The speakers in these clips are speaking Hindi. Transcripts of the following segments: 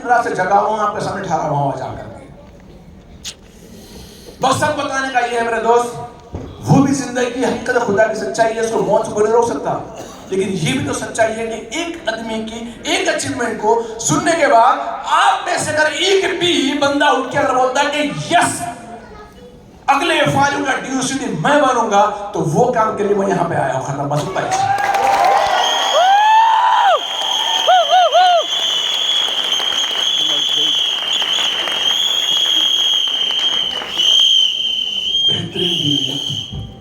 रात से जगा हुआ आपके सामने ठहरा हुआ आवाज आकर के। मकसद बताने का ये है मेरे दोस्त, वो भी जिंदगी की हकीकत खुदा की सच्चाई है, उसको मौत से कोई नहीं रोक सकता। लेकिन ये भी तो सच्चाई है कि एक आदमी की एक अचीवमेंट को सुनने के बाद आप में से अगर एक भी बंदा उठ के अगर बोलता है कि यस अगले फाइल का ड्यूसिटी मैं बनूंगा, तो वो काम के लिए मैं यहां पे आया हूं। खत्म, बस उतना ही।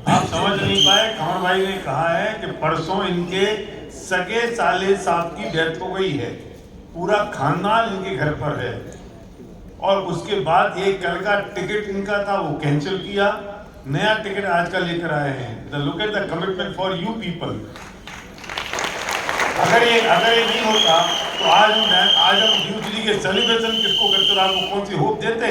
आप समझ नहीं पाए, कमर भाई ने कहा है कि परसों इनके सगे साले साहब की डेथ हो गई है, पूरा खानदान इनके घर पर है, और उसके बाद एक कल का टिकट इनका था वो कैंसिल किया, नया टिकट आज का लेकर आए हैं। The look at the commitment for you people. अगर ये नहीं होता तो आज हम यूजली के सेलिब्रेशन किसको करते और आपको कौन सी होप देते।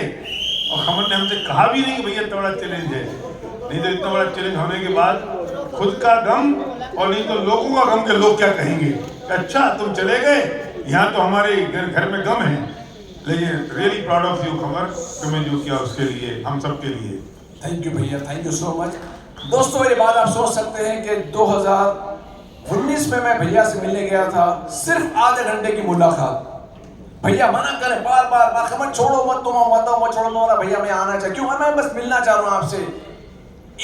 और खमर ने हमसे कहा भी नहीं कि भैया इतना बड़ा चैलेंज है, नहीं तो इतना बड़ा चैलेंज होने के बाद खुद का गम और नहीं तो लोगों का गम के लोग क्या कहेंगे, अच्छा तुम चले गए, यहाँ तो हमारे घर में गम है। लेकिन really proud of you Qamar, तुम्हें जो किया उसके लिए, हम सब के लिए। थैंक यू भैया, थैंक यू सो मच। दोस्तों ये बात आप सोच सकते हैं कि 2019 में मैं भैया से मिलने गया था, सिर्फ आधे घंटे की मुलाकात। भैया मना करें बार बार खमर छोड़ो मत, तुम मत छोड़ो मत, भैया मैं आना चाहिए, क्यों मैं बस मिलना चाह रहा हूँ आपसे।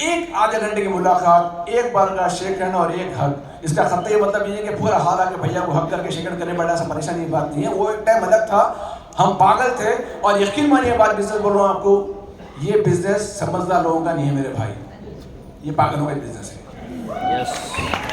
एक आधे घंटे की मुलाकात, एक बार का शेक हैंड और एक हक। इसका खत्ते ये मतलब ये है कि पूरा हाल आके भैया को हक करके शेक हैंड करने बड़ा सा परेशानी की बात नहीं है। वो एक टाइम अलग था, हम पागल थे। और यकीन मानिए बात बिजनेस बोल रहा हूँ आपको, ये बिजनेस समझदार लोगों का नहीं है मेरे भाई, ये पागलों का बिजनेस है।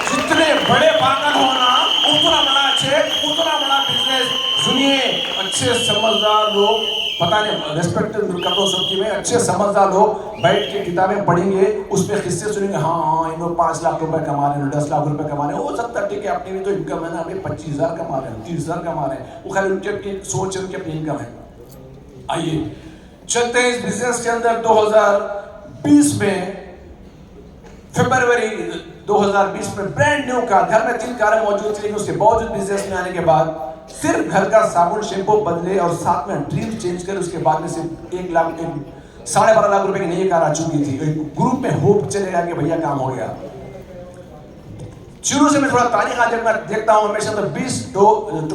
जितने बड़े पागल होना उतना बड़ा चेक, उतना बड़ा बिजनेस। सुनिए, अच्छे समझदार लोग, पता नहीं रेस्पेक्ट कर दो सबकी में, अच्छे समझदार लोग बैठ के किताबें पढ़ेंगे, उस पर किस्से सुनेंगे, हाँ इन लोग 5 लाख रुपए कमा रहे हैं, 10 लाख रुपए कमा रहे हैं, हो सकता है ठीक है, अपनी भी तो इनकम है ना, अपने 25,000 कमा रहे हैं, 30,000 कमा रहे हैं, वो खाली उनकी अपनी सोच है, उनकी अपनी इनकम है। आइए चलते हैं इस बिजनेस के अंदर। 2020 में फरवरी 2020 में ब्रांड न्यू कार, घर में 3 कारें मौजूद थी, लेकिन उसके बावजूद बिजनेस में आने के बाद सिर्फ घर का साबुन शैम्पू बदले और साथ में ड्रीम चेंज कर, उसके बाद में सिर्फ 1,12 लाख रुपए की नई कार आ चुकी थी। ग्रुप में होप चलेगा कि भैया काम हो गया। शुरू से मैं थोड़ा तारीख आज मैं देखता हूं हमेशा, तो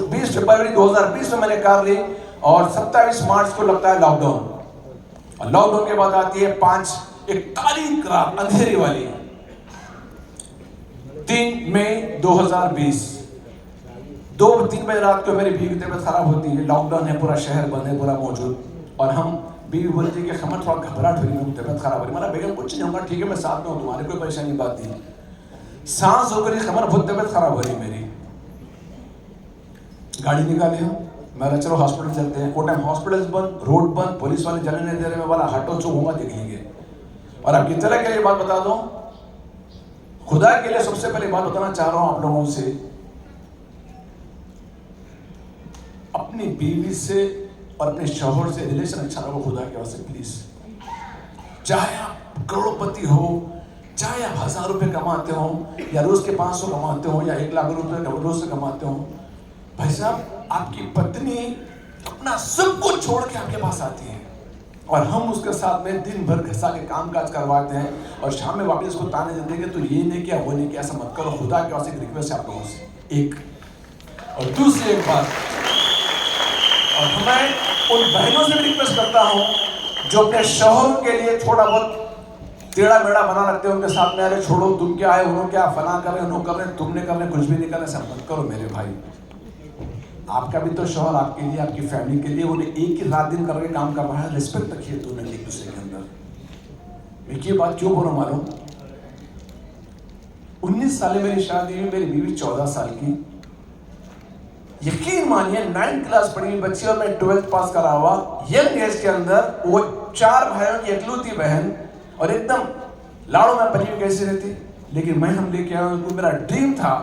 20 फरवरी 2020 में मैंने कार ली और 27 मार्च को लगता है लॉकडाउन, और लॉकडाउन के बाद आती है 1 काली रात अंधेरी वाली 3 मई 2020। 2-3 बजे रात को मेरी बीवी की तबीयत खराब होती है, लॉकडाउन है, पूरा शहर बंद है, पूरा मौजूद, और हम बीवी बोलती है कि खमर थोड़ा घबराहट हो रही है, तबीयत खराब हो रही है। मतलब बेगम कुछ नहीं होगा, ठीक है मैं साथ में हूँ, तुम्हारी कोई परेशानी बात नहीं। सांस होकर ही खमर बहुत तबीयत खराब हो रही है मेरी। गाड़ी निकाली हम, मैं चलो हॉस्पिटल चलते हैं। वो टाइम हॉस्पिटल बंद, रोड बंद, पुलिस वाले जाने नहीं दे रहे, मैं वाला हटो चुप होगा देख लेंगे। और अब किस तरह के लिए बात बता दो, खुदा के लिए सबसे पहले बात बताना चाह रहा हूं आप लोगों से, अपनी बीवी से और अपने शौहर से रिलेशन अच्छा रखो खुदा के वास्ते प्लीज। चाहे आप करोड़पति हो, चाहे आप 1,000 रुपए कमाते हो, या रोज के 500 कमाते हो, या 1 लाख रुपए रोज से कमाते हो, भाई साहब आपकी पत्नी अपना सब कुछ छोड़ के आपके पास आती है, और हम उसके साथ में दिन भर घसा के काम काज करवाते हैं, और शाम में वापस उसको ताने देते हैं कि तो ये नहीं किया वो नहीं किया। ऐसा मत करो, खुदा के वास्ते एक रिक्वेस्ट है आप लोगों से। एक और दूसरी एक बात, और मैं उन बहनों से भी रिक्वेस्ट करता हूं जो अपने शौहर के लिए थोड़ा बहुत टेढ़ा मेढ़ा बना रखते हैं, उनके साथ में अरे छोड़ो तुम क्या है, उन्होंने क्या फला कर रहे, उन्होंने कर रहे, तुमने कर रहे, कुछ भी नहीं कर रहे। सब मत करो मेरे भाई, आपका भी तो शौहर आपके लिए, आपकी फैमिली के लिए, उन्हें एक ही रात दिन करके काम कर रहा है। रिस्पेक्ट रखिए दोनों एक दूसरे के अंदर। मैं ये बात क्यों बोल रहा हूं मालूम, 19 साल मेरी शादी हुई, मेरी बीवी 14 साल की। यकीन मानिए 9th क्लास पढ़ी हुई बच्ची और मैं 12th पास करा हुआ, यंग एज के अंदर वो 4 भाइयों की इकलौती बहन, और एकदम लाड़ो में पली हुई कैसी रहती। लेकिन मैं हम लेके आया, मेरा ड्रीम था,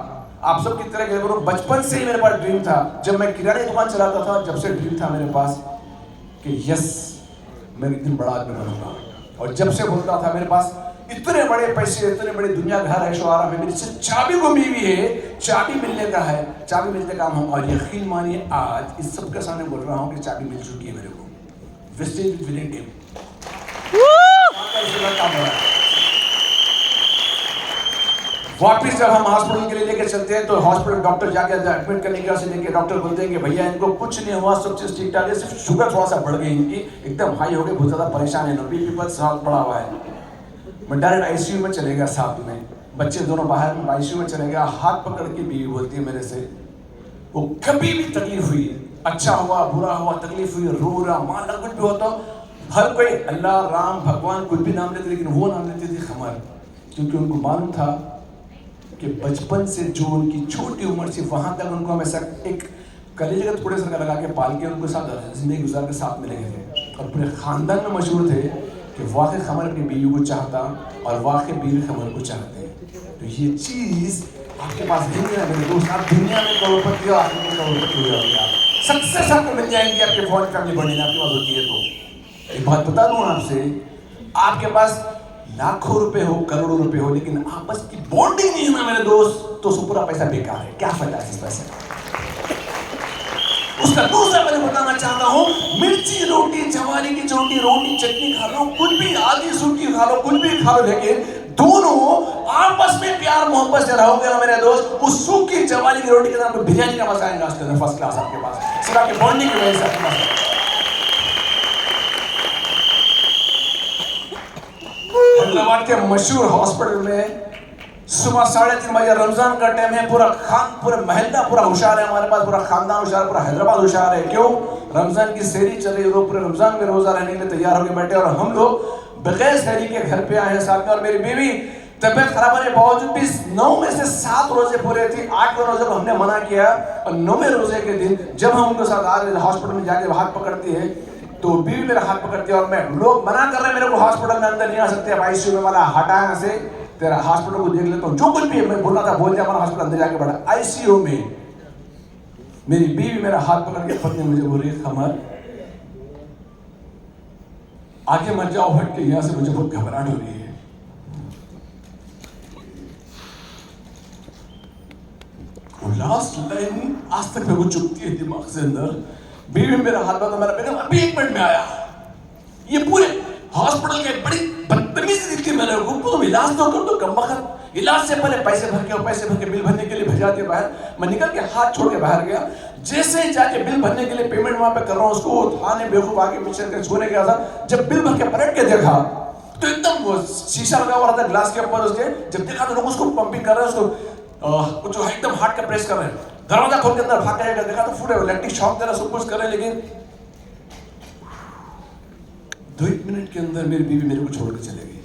आप सब की तरह कह, बचपन से ही मेरे पास ड्रीम था। जब मैं किराने की दुकान चलाता था, जब से ड्रीम था मेरे पास कि यस मैं एक दिन बड़ा आदमी बनूंगा। और जब से बोलता था मेरे पास इतने बड़े पैसे, इतने बड़ी दुनिया घर ऐशो आराम है, मेरी सिर्फ चाबी को बीवी है, चाबी मिलने का है, चाबी मिलने का हम। और यकीन मानिए आज इस सबके सामने बोल रहा हूँ कि चाबी मिल चुकी है मेरे को। वेस्टेज विनिंग टीम वापिस जब हम हॉस्पिटल के लिए लेके चलते हैं तो हॉस्पिटल डॉक्टर जाके एडमिट करने के से लेके डॉक्टर बोलते हैं कि भैया इनको कुछ नहीं हुआ, सब चीज ठीक ठाक है, सिर्फ शुगर थोड़ा सा बढ़ गई इनकी, एकदम हाई हो गई, बहुत ज्यादा परेशान है, बीपी पर साथ पड़ा हुआ है। मैं डायरेक्ट आईसीयू में चले गया, साथ में बच्चे दोनों बाहर में आईसीयू में चले गया। हाथ पकड़ के बीवी बोलती है मेरे से, वो कभी भी तकलीफ हुई, अच्छा हुआ बुरा हुआ, तकलीफ हुई, रो रहा मां कुछ भी होता, हर कोई अल्लाह राम भगवान कुछ भी नाम लेते, लेकिन वो नाम लेती थी खमर, क्योंकि उनको मालूम था कि बचपन से जो उनकी छोटी उम्र से वहां तक उनको हमेशा एक कलेजे का टुकड़े से लगा के पाल के उनको साथ जिंदगी गुजार के साथ मिले थे, और पूरे खानदान में मशहूर थे कि वाकई खमर अपनी बीवी को चाहता और वाकई बीवी खमर को चाहते। तो ये चीज आपके पास नहीं है मेरे दोस्त, आप दुनिया में करोड़पति हो, आखिर में करोड़पति हो जाओगे आप, सक्सेस आपको मिल जाएंगे, आपके फौज फैमिली बढ़ने आपके पास होती है। तो एक बात बता दूं आपसे, आपके पास लाखों रुपए हो, करोड़ों रुपए हो, लेकिन आपस की बॉन्डिंग नहीं है ना मेरे दोस्त, तो उसको पूरा पैसा बेकार है, क्या फायदा है इस पैसे का। उसका दूसरा मैं बताना चाहता हूं, मिर्ची रोटी, जवारी की रोटी, रोटी चटनी खा लो, कुछ भी आधी सूखी खा लो, कुछ भी खा लो, लेकिन दोनों आपस में प्यार मोहब्बत से रहोगे ना मेरे दोस्त, उस सूखी जवारी की रोटी के साथ बिरयानी का मजा आएगा फर्स्ट क्लास आपके पास, सिर्फ आपकी बॉन्डिंग की वजह से आपके पास। हैदराबाद के मशहूर हॉस्पिटल में सुबह 3:30 बजे रमजान का टाइम है, पूरा महल्ला पूरा होशियार है, हमारे पास पूरा खानदान होशियार, पूरा हैदराबाद होशियार है। क्यों? रमजान की सहरी चल रही, लोग पूरे रमजान में रोजा रहने के लिए तैयार होकर बैठे, और हम लोग बगैर सहरी के घर पे आए हैं साथ में। और मेरी बीवी तबियत खराब होने के बावजूद भी 9 में से 7 रोजे पूरे थी, 8वें रोजे को हमने मना किया, और 9वें रोजे के दिन जब हम उनके साथ आ रहे हॉस्पिटल में जाके हाथ पकड़ती है, तो बीवी मेरा हाथ पकड़ती है, और मैं लोग मना कर रहे हैं मेरे को हॉस्पिटल में अंदर नहीं आ सकते, आईसीयू में वाला हटा यहाँ से, तेरा हॉस्पिटल को देख लेता हूँ, जो कुछ भी मैं बोलना था बोल दिया, हमारा हॉस्पिटल अंदर जाके बैठा। आईसीयू में मेरी बीवी मेरा हाथ पकड़ के पत्नी मुझे बोल रही है, खमर आगे मत जाओ, हट के, यहाँ से मुझे बहुत घबराहट हो रही है। लास्ट लाइन आज तक मेरे को चुपती है दिमाग से अंदर। बीवी मेरा हाथ पकड़, मेरा बेटा अभी 1 मिनट में आया। ये पूरे हॉस्पिटल के बड़ी बदतमीजी दिखती है मेरे को, तुम इलाज तो कर दो, कम वक्त इलाज से पहले पैसे भर के, और पैसे भर के बिल भरने के लिए भेजा दिया बाहर। मैं निकल के हाथ छोड़ के बाहर गया, जैसे ही जाके बिल भरने के लिए पेमेंट वहां पे कर रहा हूँ, उसको थाने बेवकूफ आके पीछे के छूने गया था। जब बिल भर के पलट के देखा तो एकदम वो शीशा लगा हुआ था ग्लास के ऊपर उसके, जब देखा तो लोग उसको पंपिंग कर रहे हैं, उसको जो एकदम हार्ट का प्रेस कर रहे हैं। दरवाजा खोल के अंदर भाग के देखा तो फूटे इलेक्ट्रिक शॉक दे रहा, सब कुछ कर रहे, लेकिन 2 मिनट के अंदर मेरी बीवी मेरे को छोड़ के चले गई।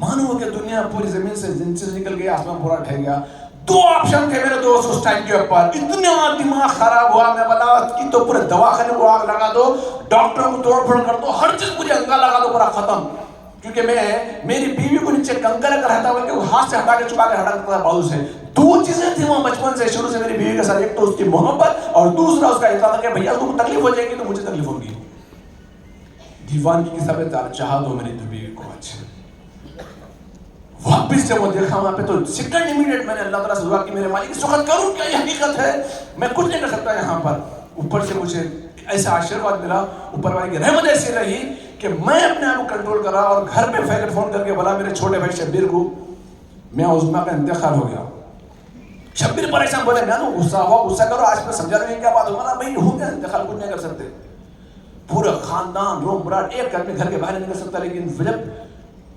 मानो कि दुनिया पूरी जमीन से निकल गई, आसमान पूरा ढह गया। 2 ऑप्शन थे मेरे दोस्त उस टाइम के ऊपर, इतना दिमाग खराब हुआ, मैं बोला कि तो पूरे दवाखाने को आग लगा दो, डॉक्टरों को तोड़फोड़ कर दो, हर चीज मुझे अंगा लगा दो, पूरा खत्म। क्योंकि मैं मेरी बीवी को नीचे कंकर कर रहता बल्कि वो हाथ से हटा के छुपा के हटा देता था बाजू से। 2 चीजें थी वहां बचपन से शुरू से मेरी बीवी के साथ, एक तो उसकी मोहब्बत और दूसरा उसका इरादा कि भैया तुमको तकलीफ हो जाएगी तो मुझे तकलीफ होगी। दीवानगी की सब चाह दो मेरी बीवी को। अच्छे वापिस जब वो देखा वहां पे, तो सेकंड इमीडिएट मैंने अल्लाह ताला से दुआ की, मेरे मालिक सुखद करूं, क्या ये हकीकत है? मैं कुछ नहीं कर सकता यहाँ पर। ऊपर से मुझे ऐसा आशीर्वाद मिला, ऊपर वाले की रहमत ऐसी रही कि मैं अपने आप को कंट्रोल करा, और घर पे पहले फोन करके बोला मेरे छोटे भाई शब्बीर को, मैं उस्मा का इंतकाल हो गया। शब्बीर परेशान, बोले मैं तो गुस्सा हुआ, गुस्सा करो, आज मैं समझा रही क्या बात होगा ना भाई, हो गया इंतकाल, कुछ नहीं कर सकते। पूरा खानदान रोम बराट, एक आदमी घर के बाहर नहीं निकल सकता। लेकिन जब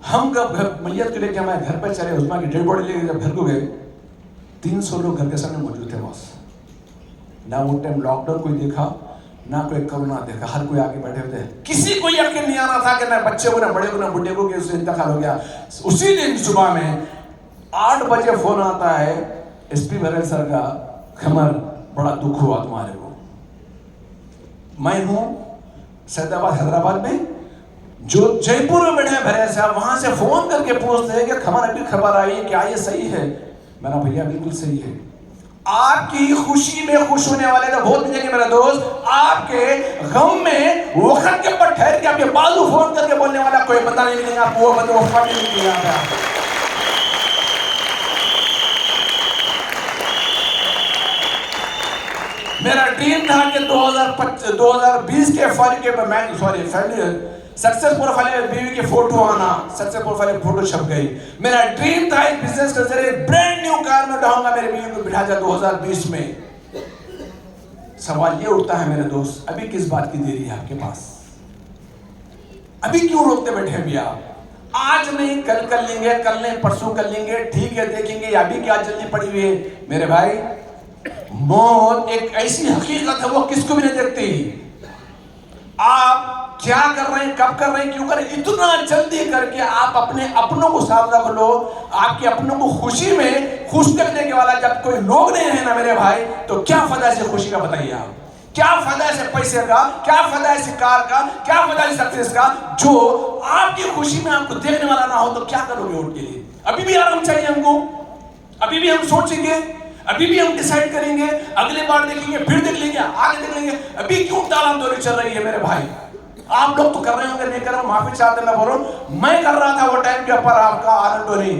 हम जब मैयत के लेके हमारे घर पर चले, उस्मा की डेड बॉडी लेके जब घर को गए, 300 लोग घर के सामने मौजूद थे बस। ना वो टाइम लॉकडाउन कोई देखा, ना कोई कोरोना देखा, हर कोई आगे बैठे हुए थे। किसी को यकीन नहीं आ रहा था कि ना बच्चे को, ना बड़े को, ना बुढ़े को, कि उससे इंतकाल हो गया। उसी दिन सुबह में 8 बजे फोन आता है एसपी भरेल सर का, खमर बड़ा दुख हुआ तुम्हारे को। मैं हूं सैदाबाद हैदराबाद में, जो जयपुर में बैठे हैं भरेल साहब, वहां से फोन करके पूछते हैं कि खमर अभी खबर आई, क्या ये सही है? मैंने भैया बिल्कुल सही है। आपकी खुशी में खुश होने वाले तो बहुत मिलेंगे मेरा दोस्त, आपके गम में वक्त के ऊपर ठहर के आपके बाजू फोन करके बोलने वाला कोई बंदा नहीं मिलेगा आपको, वो बंदा वफा नहीं मिलेगा। मेरा ड्रीम था कि 2020 के फैमिली सक्सेस प्रोफाइल में बीवी की फोटो आना, सक्सेस प्रोफाइल में फोटो छप गई। मेरा ड्रीम था इस बिजनेस के जरिए ब्रांड न्यू कार में उठाऊंगा, मेरी बीवी को बिठा दिया 2020 में। सवाल ये उठता है मेरे दोस्त, अभी किस बात की देरी है आपके पास? अभी क्यों रोकते बैठे हैं भैया? आज नहीं कल कर लेंगे, कल नहीं परसों कर लेंगे, ठीक है देखेंगे, अभी क्या जल्दी पड़ी हुई है? मेरे भाई, मौत एक ऐसी हकीकत है वो किसको भी नहीं देखती। आप क्या कर रहे हैं, कब कर रहे हैं, क्यों कर रहे हैं, इतना जल्दी करके आप अपने अपनों को साथ रख लो। आपके अपनों को खुशी में खुश करने के वाला जब कोई लोग नहीं है ना मेरे भाई, तो क्या फायदा है खुशी का? बताइए आप, क्या फायदा है पैसे का, क्या फायदा है कार का, क्या फायदा है सक्सेस का, जो आपकी खुशी में आपको देखने वाला ना हो? तो क्या करोगे वोट के लिए? अभी भी आराम चाहिए हमको, अभी भी हम सोचेंगे, अभी भी हम डिसाइड करेंगे, अगले बार देखेंगे, फिर देख लेंगे, आगे देख लेंगे। अभी क्यों तालामदोरी चल रही है मेरे भाई? आप लोग तो कर रहे होंगे, नहीं कर रहे, माफी चाहते मैं बोल रहा हूं, मैं कर रहा था वो टाइम के ऊपर आपका आनंद नहीं।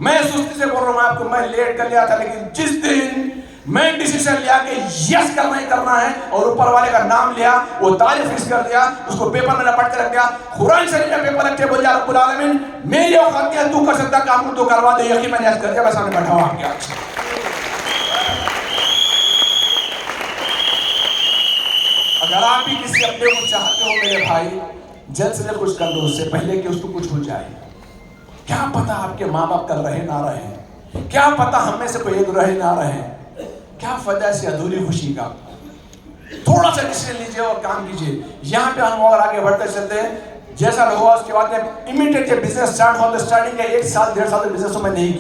मैं सुस्ती से बोल रहा हूं आपको, मैं लेट कर लिया था, लेकिन जिस दिन मैं डिसीजन लिया कि यस करना ही करना है और ऊपर वाले का नाम लिया, वो तारीफ फिक्स कर दिया, उसको पेपर में लपट के रख दिया, कुरान शरीफ में पेपर रख के बोल दिया रब्बुल आलमीन मेरी औकात है, तू कर सकता काम को तो करवा दे। यकीन मैंने यस कर दिया, मैं सामने बैठा हूं आपके आगे। अगर आप भी किसी अपने को चाहते हो मेरे भाई, जल्द से जल्द कुछ कर लो, उससे पहले कि उसको कुछ हो जाए। क्या पता आपके माँ बाप कल रहे ना रहे, क्या पता हम में से कोई एक रहे ना रहे, क्या फायदा ऐसी अधूरी खुशी का? थोड़ा सा डिसीजन लीजिए और काम कीजिए। यहाँ पे हम और आगे बढ़ते चलते हैं, जैसा हुआ उसके बाद इमीडिएट बिजनेस स्टार्ट हो, स्टार्टिंग का 1 साल 1.5 साल बिजनेस में नहीं किया।